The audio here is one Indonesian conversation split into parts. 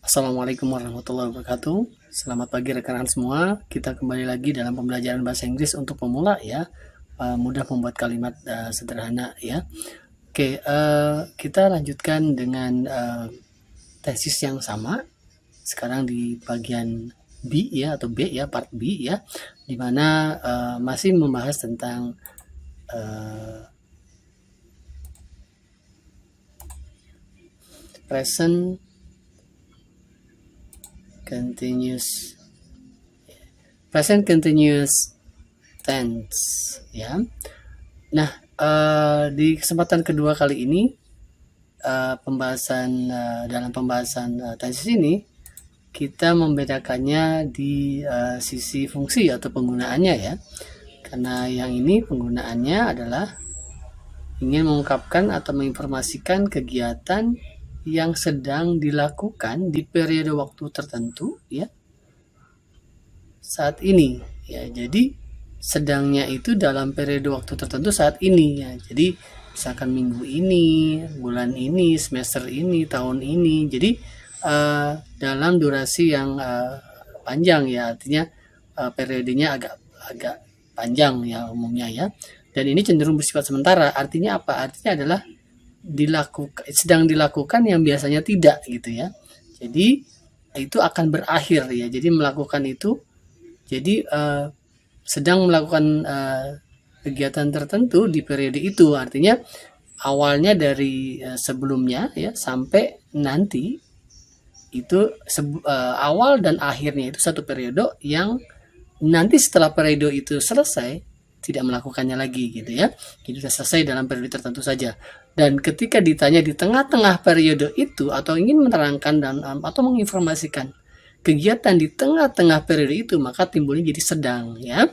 Assalamualaikum warahmatullahi wabarakatuh. Selamat pagi rekan-rekan semua. Kita kembali lagi dalam pembelajaran bahasa Inggris untuk pemula ya. Mudah membuat kalimat sederhana ya. Oke, kita lanjutkan dengan tesis yang sama. Sekarang di bagian B ya, atau B ya, part B ya, dimana masih membahas tentang present continuous tense ya. Nah, di kesempatan kedua kali ini dalam pembahasan tesis ini kita membedakannya di sisi fungsi atau penggunaannya ya. Karena yang ini penggunaannya adalah ingin mengungkapkan atau menginformasikan kegiatan yang sedang dilakukan di periode waktu tertentu ya saat ini ya. Jadi sedangnya itu dalam periode waktu tertentu saat ini ya. Jadi misalkan minggu ini, bulan ini, semester ini, tahun ini. Jadi dalam durasi yang panjang ya, artinya periodenya agak panjang ya umumnya ya. Dan ini cenderung bersifat sementara. Artinya apa? Artinya adalah sedang dilakukan yang biasanya tidak gitu ya. Jadi itu akan berakhir ya. Jadi melakukan itu, jadi sedang melakukan kegiatan tertentu di periode itu. Artinya awalnya dari sebelumnya ya sampai nanti itu awal dan akhirnya itu satu periode yang nanti setelah periode itu selesai tidak melakukannya lagi gitu ya. Jadi sudah selesai dalam periode tertentu saja. Dan ketika ditanya di tengah-tengah periode itu atau ingin menerangkan atau menginformasikan kegiatan di tengah-tengah periode itu, maka timbulnya jadi sedang ya.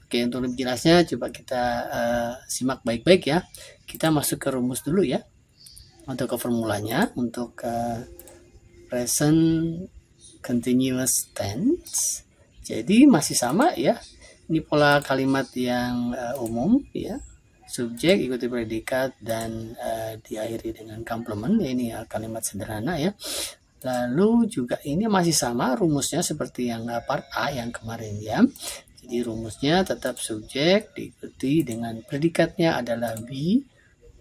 Oke, untuk lebih jelasnya coba kita simak baik-baik ya. Kita masuk ke rumus dulu ya. Untuk ke formulanya untuk present continuous tense. Jadi masih sama ya. Ini pola kalimat yang umum ya. Subjek ikuti predikat dan diakhiri dengan complement ya. Ini kalimat sederhana ya. Lalu juga ini masih sama rumusnya seperti yang part A yang kemarin ya. Jadi rumusnya tetap subjek diikuti dengan predikatnya adalah be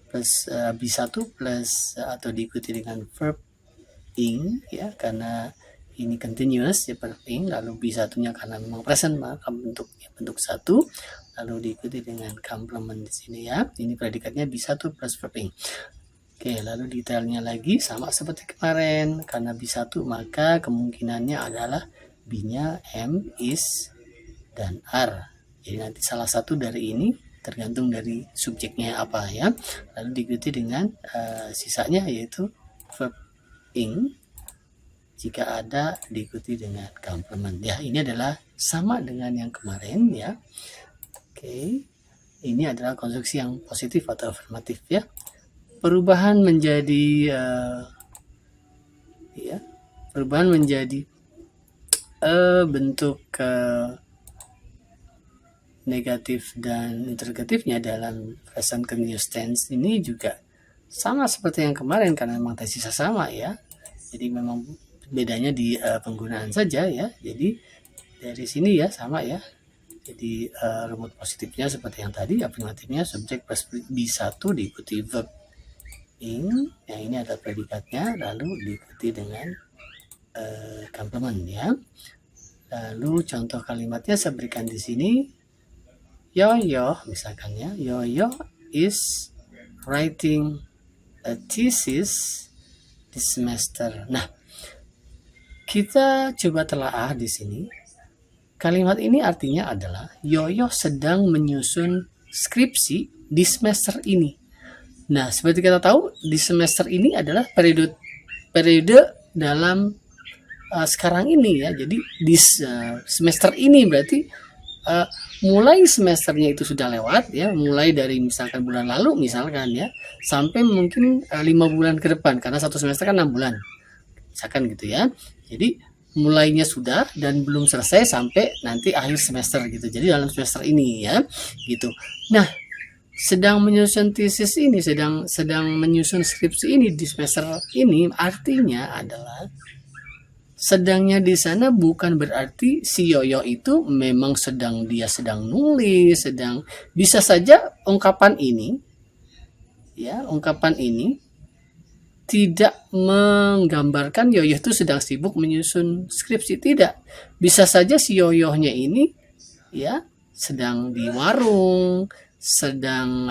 plus B1 plus atau diikuti dengan verb ing ya, karena ini continuous ya, verb ing. Lalu B1-nya karena memang present maka bentuk satu, lalu diikuti dengan complement di sini ya. Ini predikatnya B1 plus verb ing. Oke, lalu detailnya lagi sama seperti kemarin. Karena B1 maka kemungkinannya adalah B-nya M, is, dan are. Jadi nanti salah satu dari ini tergantung dari subjeknya apa ya. Lalu diikuti dengan sisanya yaitu verb ing. Jika ada diikuti dengan complement. Ya, ini adalah sama dengan yang kemarin ya. Oke. Ini adalah konstruksi yang positif atau afirmatif ya. Perubahan menjadi bentuk negatif dan interrogatifnya dalam present continuous tense ini juga sama seperti yang kemarin karena memang tesisnya sama ya. Jadi memang bedanya di penggunaan saja ya. Jadi dari sini ya sama ya. Jadi rumus positifnya seperti yang tadi, afirmatifnya subjek plus B1 diikuti verb ing, yang ini adalah predikatnya, lalu diikuti dengan complement ya. Lalu contoh kalimatnya saya berikan di sini. Yoyo misalkan ya, Yoyo is writing a thesis this semester. Nah, kita coba telaah di sini. Kalimat ini artinya adalah Yoyo sedang menyusun skripsi di semester ini. Nah, seperti kita tahu di semester ini adalah periode dalam sekarang ini ya. Jadi di semester ini berarti mulai semesternya itu sudah lewat ya, mulai dari misalkan bulan lalu misalkan ya, sampai mungkin 5 bulan ke depan karena satu semester kan 6 bulan. Misalkan gitu ya. Jadi mulainya sudah dan belum selesai sampai nanti akhir semester gitu. Jadi dalam semester ini ya, gitu. Nah, sedang menyusun tesis ini, sedang menyusun skripsi ini di semester ini artinya adalah sedangnya di sana bukan berarti si Yoyo itu memang dia sedang nulis, bisa saja ungkapan ini tidak menggambarkan Yoyo itu sedang sibuk menyusun skripsi, tidak. Bisa saja si Yoyohnya ini ya sedang di warung, sedang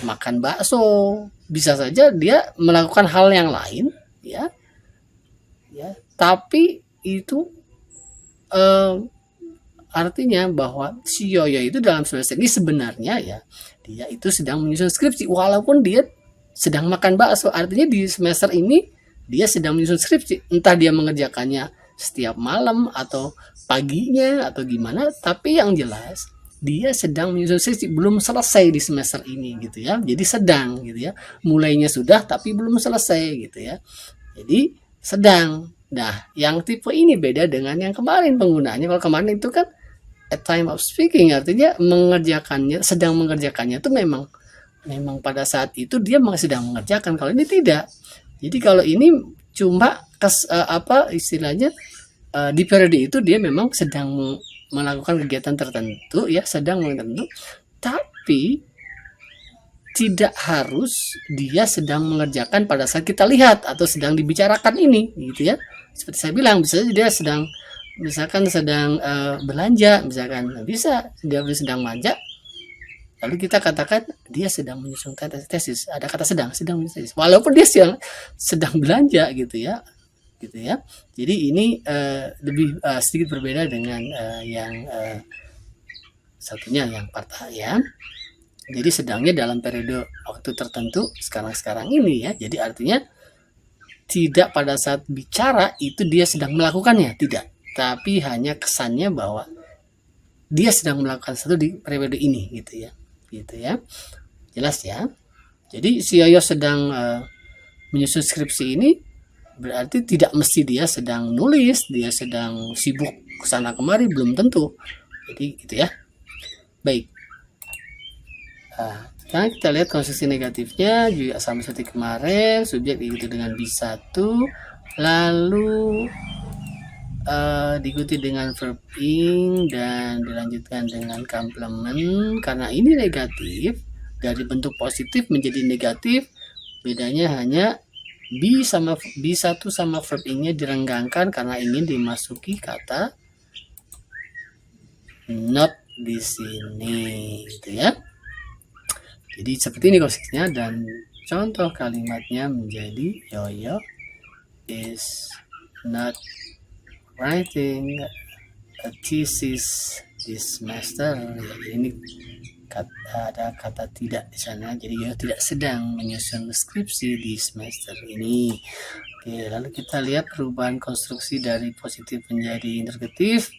makan bakso, bisa saja dia melakukan hal yang lain ya tapi itu artinya bahwa si Yoyo itu dalam semester ini sebenarnya ya dia itu sedang menyusun skripsi walaupun dia sedang makan bakso. Artinya di semester ini dia sedang menyusun skripsi, entah dia mengerjakannya setiap malam atau paginya atau gimana, tapi yang jelas dia sedang menyusun skripsi, belum selesai di semester ini gitu ya. Jadi sedang gitu ya, mulainya sudah tapi belum selesai gitu ya, jadi sedang. Nah, yang tipe ini beda dengan yang kemarin penggunaannya. Kalau kemarin itu kan at time of speaking, artinya sedang mengerjakannya itu memang pada saat itu dia sedang mengerjakan. Kalau ini tidak. Jadi kalau ini cuma istilahnya di periode itu dia memang sedang melakukan kegiatan tertentu ya, sedang tertentu, tapi tidak harus dia sedang mengerjakan pada saat kita lihat atau sedang dibicarakan ini gitu ya. Seperti saya bilang, bisa dia sedang sedang belanja misalkan, bisa dia sedang belanja, lalu kita katakan dia sedang menyusun tesis, ada kata sedang menyusun tesis walaupun dia sedang belanja gitu ya. Jadi ini lebih sedikit berbeda dengan yang satunya, yang part A ya. Jadi sedangnya dalam periode waktu tertentu sekarang ini ya. Jadi artinya tidak pada saat bicara itu dia sedang melakukannya, tidak. Tapi hanya kesannya bahwa dia sedang melakukan sesuatu di periode ini gitu ya. Jelas ya. Jadi si Yoyo sedang menyusun skripsi ini berarti tidak mesti dia sedang nulis, dia sedang sibuk kesana kemari, belum tentu. Jadi gitu ya. Baik. Sekarang kita lihat konstruksi negatifnya juga sama seperti kemarin, subjek diikuti dengan B1, lalu diikuti dengan verb ing dan dilanjutkan dengan complement. Karena ini negatif, dari bentuk positif menjadi negatif, bedanya hanya B1 sama verb ing-nya direnggangkan karena ingin dimasuki kata not di sini gitu ya. Jadi seperti ini konstruksinya, dan contoh kalimatnya menjadi Yoyo is not writing a thesis this semester. Jadi ini ada kata tidak di sana. Jadi Yoyo tidak sedang menyusun skripsi di semester ini. Oke, lalu kita lihat perubahan konstruksi dari positif menjadi interrogatif.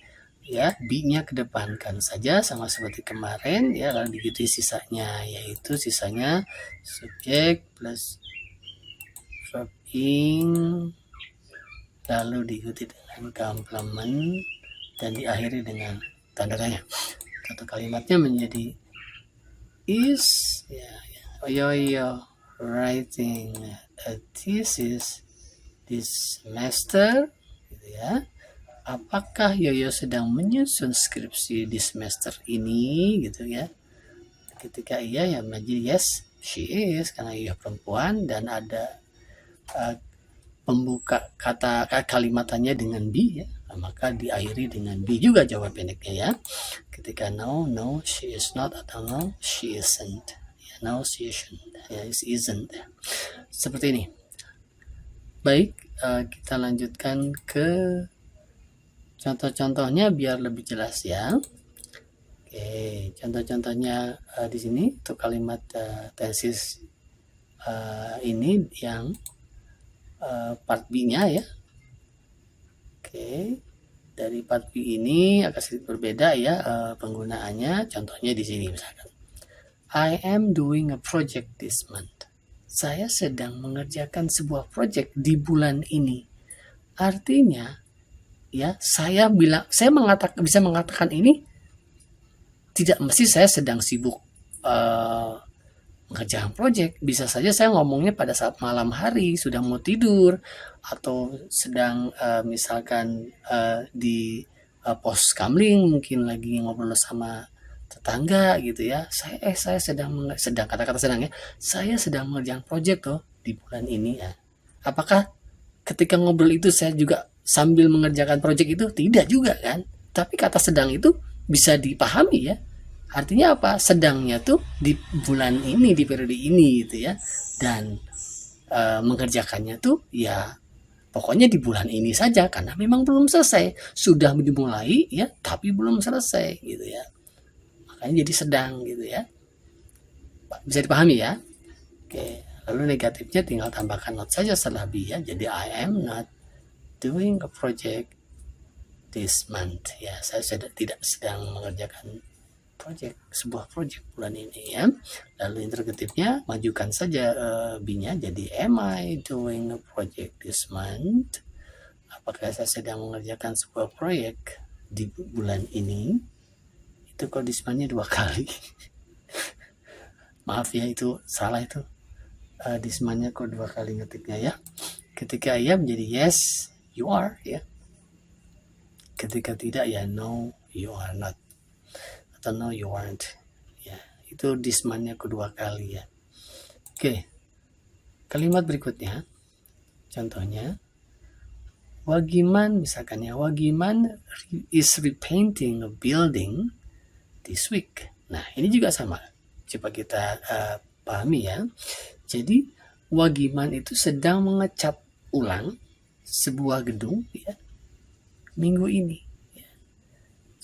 Ya, B-nya kedepankan saja sama seperti kemarin ya, lalu diikuti sisanya, yaitu sisanya subjek plus verb ing, lalu diikuti dengan complement dan diakhiri dengan tanda tanya. Satu kalimatnya menjadi is Yoyo writing a thesis this semester gitu ya. Apakah Yoyo sedang menyusun skripsi di semester ini gitu ya. Ketika iya ya menjadi yes, she is, karena Yoyo perempuan dan ada pembuka kata kalimatannya dengan B ya, maka diakhiri dengan B juga jawab pendeknya ya. Ketika no, she is not, atau no, she isn't ya, no, she isn't ya. Seperti ini. Baik, kita lanjutkan ke contoh-contohnya biar lebih jelas ya. Oke, contoh-contohnya di sini untuk kalimat tesis ini yang part B-nya ya. Oke, dari part B ini agak sedikit berbeda ya penggunaannya. Contohnya di sini misalkan, I am doing a project this month. Saya sedang mengerjakan sebuah project di bulan ini. Artinya ya, saya bisa mengatakan ini tidak mesti saya sedang sibuk mengerjakan project. Bisa saja saya ngomongnya pada saat malam hari, sudah mau tidur, atau sedang misalkan di pos kamling, mungkin lagi ngobrol sama tetangga gitu ya. Saya sedang kata-kata sedang ya. Saya sedang mengerjakan project loh di bulan ini ya. Apakah ketika ngobrol itu saya juga sambil mengerjakan project itu? Tidak juga kan. Tapi kata sedang itu bisa dipahami ya. Artinya apa? Sedangnya tuh di bulan ini, di periode ini gitu ya. Dan mengerjakannya tuh ya pokoknya di bulan ini saja karena memang belum selesai. Sudah dimulai ya, tapi belum selesai gitu ya. Makanya jadi sedang gitu ya. Bisa dipahami ya? Oke. Lalu negatifnya tinggal tambahkan not saja setelah be ya. Jadi I am not doing a project this month ya. Saya tidak sedang mengerjakan sebuah project bulan ini ya. Lalu interrogatifnya majukan saja be-nya jadi am I doing a project this month? Apakah saya sedang mengerjakan sebuah proyek di bulan ini? Itu kok this-nya 2 kali. Maaf ya, itu salah itu. This-nya kok 2 kali ngetiknya ya. Ketika iya menjadi yes, you are ya. Ketika tidak ya no, you are not. Atau no, you aren't. Ya, itu this-nya kedua kali ya. Oke. Kalimat berikutnya. Contohnya, Wagiman misalkan ya, Wagiman is repainting a building this week. Nah, ini juga sama. Coba kita pahami ya. Jadi, Wagiman itu sedang mengecat ulang sebuah gedung ya, minggu ini.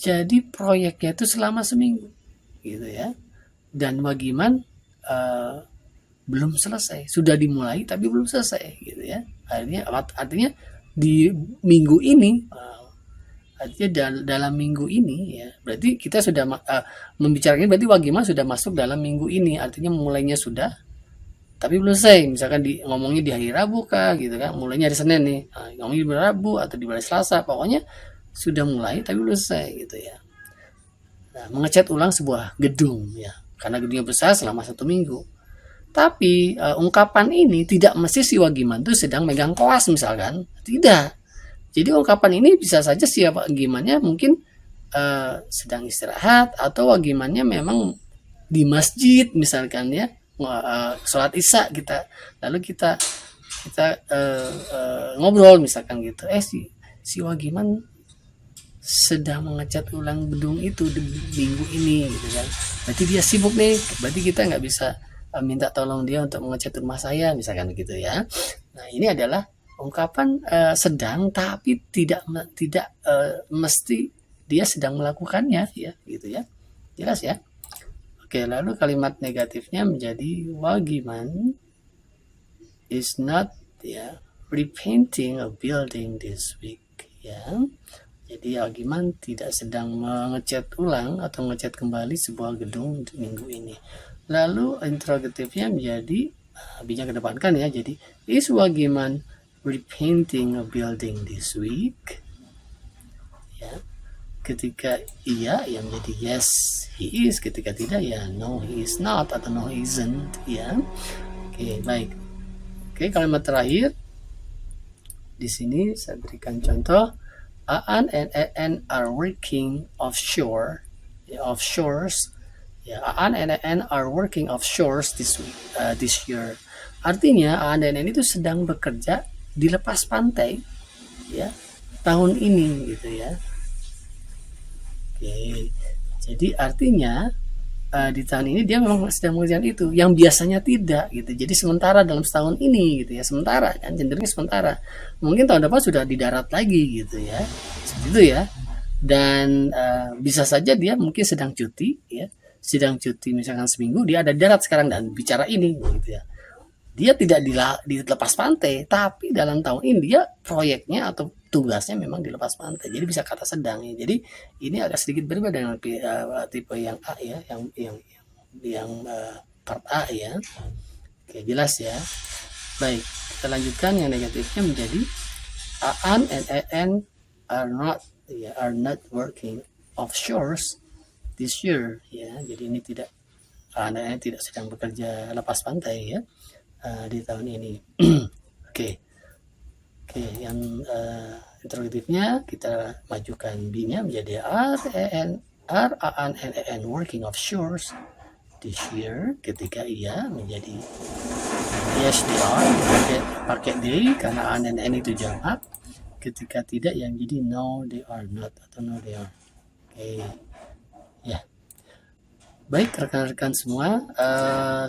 Jadi proyeknya itu selama seminggu, gitu ya. Dan Wagiman belum selesai, sudah dimulai tapi belum selesai, gitu ya. Artinya di minggu ini, artinya dalam minggu ini ya. Berarti kita sudah membicarakan, berarti Wagiman sudah masuk dalam minggu ini, artinya mulainya sudah, tapi belum selesai. Misalkan ngomongnya di hari Rabu kah, gitu kan? Mulainya hari Senin nih, ngomongnya di Rabu atau di hari Selasa, pokoknya sudah mulai tapi belum selesai gitu ya. Nah, mengecat ulang sebuah gedung ya, karena gedungnya besar selama 1 minggu. Tapi ungkapan ini tidak mesti si Wagiman itu sedang megang koas misalkan, tidak. Jadi ungkapan ini bisa saja si Wagimannya mungkin sedang istirahat, atau Wagimannya memang di masjid misalkan ya, sholat isya kita, lalu kita ngobrol misalkan gitu. Si Wagiman sedang mengecat ulang gedung itu di minggu ini gitu kan. Berarti dia sibuk nih, berarti kita nggak bisa minta tolong dia untuk mengecat rumah saya misalkan gitu ya. Nah, ini adalah ungkapan sedang, tapi tidak mesti dia sedang melakukannya ya, gitu ya. Jelas ya? Oke, lalu kalimat negatifnya menjadi Wagiman is not ya repainting a building this week ya. Jadi Wagiman tidak sedang mengecat ulang atau mengecat kembali sebuah gedung di minggu ini. Lalu interrogatifnya menjadi B-nya kedepankan ya. Jadi is Wagiman repainting a building this week? Ya. Ketika iya ya menjadi yes he is. Ketika tidak ya no he is not atau no he isn't ya. Oke, baik. Oke, kalimat terakhir di sini saya berikan contoh. Aan and En are working offshore. Offshores. Ya, Aan and En are working offshores this year. Artinya Aan dan En itu sedang bekerja di lepas pantai ya tahun ini gitu ya. Oke. Jadi artinya di tahun ini dia memang sedang mengerjakan itu, yang biasanya tidak gitu. Jadi sementara dalam setahun ini gitu ya, sementara kan, cenderungnya sementara. Mungkin tahun depan sudah di darat lagi gitu ya, seperti itu ya. Dan bisa saja dia mungkin sedang cuti ya, sedang cuti misalkan seminggu, dia ada di darat sekarang dan bicara ini gitu ya. Dia tidak di lepas pantai, tapi dalam tahun ini dia proyeknya atau tugasnya memang di lepas pantai. Jadi bisa kata sedang ya. Jadi ini agak sedikit berbeda dengan tipe yang A ya, yang part A ya. Oke, jelas ya. Baik, kita lanjutkan yang negatifnya menjadi Aan and En are not working offshores this year ya. Jadi ini tidak ANN tidak sedang bekerja lepas pantai ya di tahun ini. Oke. Oke, yang interrogatifnya kita majukan B-nya menjadi R-A-N-N, working offshores this year. Ketika iya menjadi yes they are, pakai they karena ANN itu jamak. Ketika tidak yang jadi no they are not atau no they are. Oke, ya. Baik rekan-rekan semua,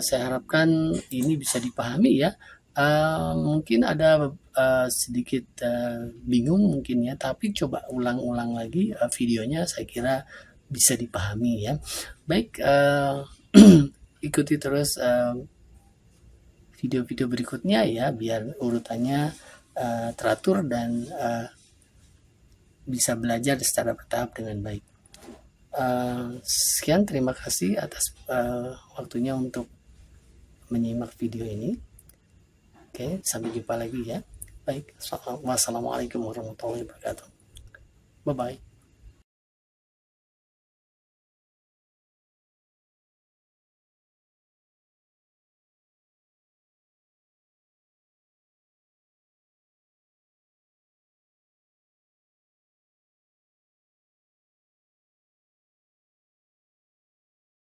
saya harapkan ini bisa dipahami ya. Mungkin ada sedikit bingung mungkin ya, tapi coba ulang-ulang lagi videonya, saya kira bisa dipahami ya. Baik, ikuti terus video-video berikutnya ya, biar urutannya teratur dan bisa belajar secara bertahap dengan baik. Sekian, terima kasih atas waktunya untuk menyimak video ini. Oke, sampai jumpa lagi ya. Baik, wassalamualaikum warahmatullahi wabarakatuh. Bye-bye.